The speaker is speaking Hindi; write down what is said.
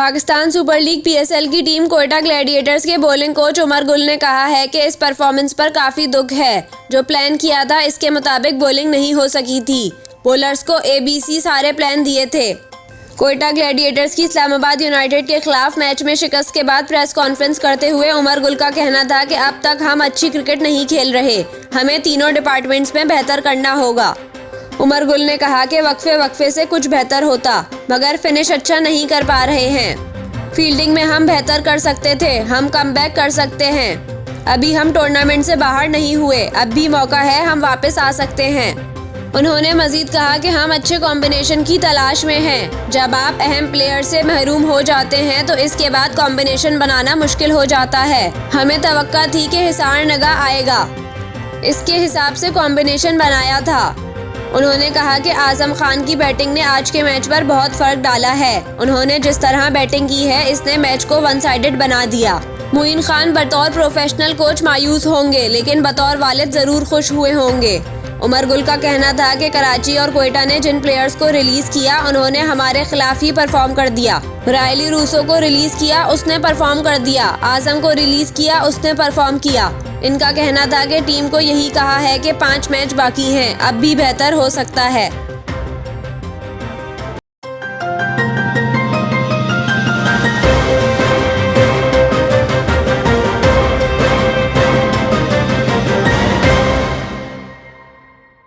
पाकिस्तान सुपर लीग पीएसएल की टीम कोयटा ग्लैडिएटर्स के बॉलिंग कोच उमर गुल ने कहा है कि इस परफॉर्मेंस पर काफी दुख है। जो प्लान किया था इसके मुताबिक बॉलिंग नहीं हो सकी थी। बॉलर्स को ABC सारे प्लान दिए थे। कोयटा ग्लैडिएटर्स की इस्लामाबाद यूनाइटेड के खिलाफ मैच में शिकस्त के बाद प्रेस कॉन्फ्रेंस करते हुए उमर गुल का कहना था कि अब तक हम अच्छी क्रिकेट नहीं खेल रहे, हमें तीनों डिपार्टमेंट्स में बेहतर करना होगा। उमर गुल ने कहा कि वक्फे से कुछ बेहतर होता, मगर फिनिश अच्छा नहीं कर पा रहे हैं। फील्डिंग में हम बेहतर कर सकते थे, हम कमबैक कर सकते हैं। अभी हम टूर्नामेंट से बाहर नहीं हुए, अब भी मौका है, हम वापस आ सकते हैं। उन्होंने मजीद कहा कि हम अच्छे कॉम्बिनेशन की तलाश में हैं। जब आप अहम प्लेयर से महरूम हो जाते हैं तो इसके बाद कॉम्बिनेशन बनाना मुश्किल हो जाता है। हमें तवक्का थी कि हिसार नगा आएगा, इसके हिसाब से कॉम्बिनेशन बनाया था। उन्होंने कहा कि आजम खान की बैटिंग ने आज के मैच पर बहुत फर्क डाला है। उन्होंने जिस तरह बैटिंग की है इसने मैच को वन साइडेड बना दिया। मोइन खान बतौर प्रोफेशनल कोच मायूस होंगे, लेकिन बतौर वालिद जरूर खुश हुए होंगे। उमर गुल का कहना था कि कराची और कोयटा ने जिन प्लेयर्स को रिलीज किया उन्होंने हमारे खिलाफ ही परफॉर्म कर दिया। रायली रूसो को रिलीज किया, उसने परफॉर्म कर दिया। आजम को रिलीज किया, उसने परफॉर्म किया। इनका कहना था कि टीम को यही कहा है कि 5 मैच बाकी हैं, अब भी बेहतर हो सकता है।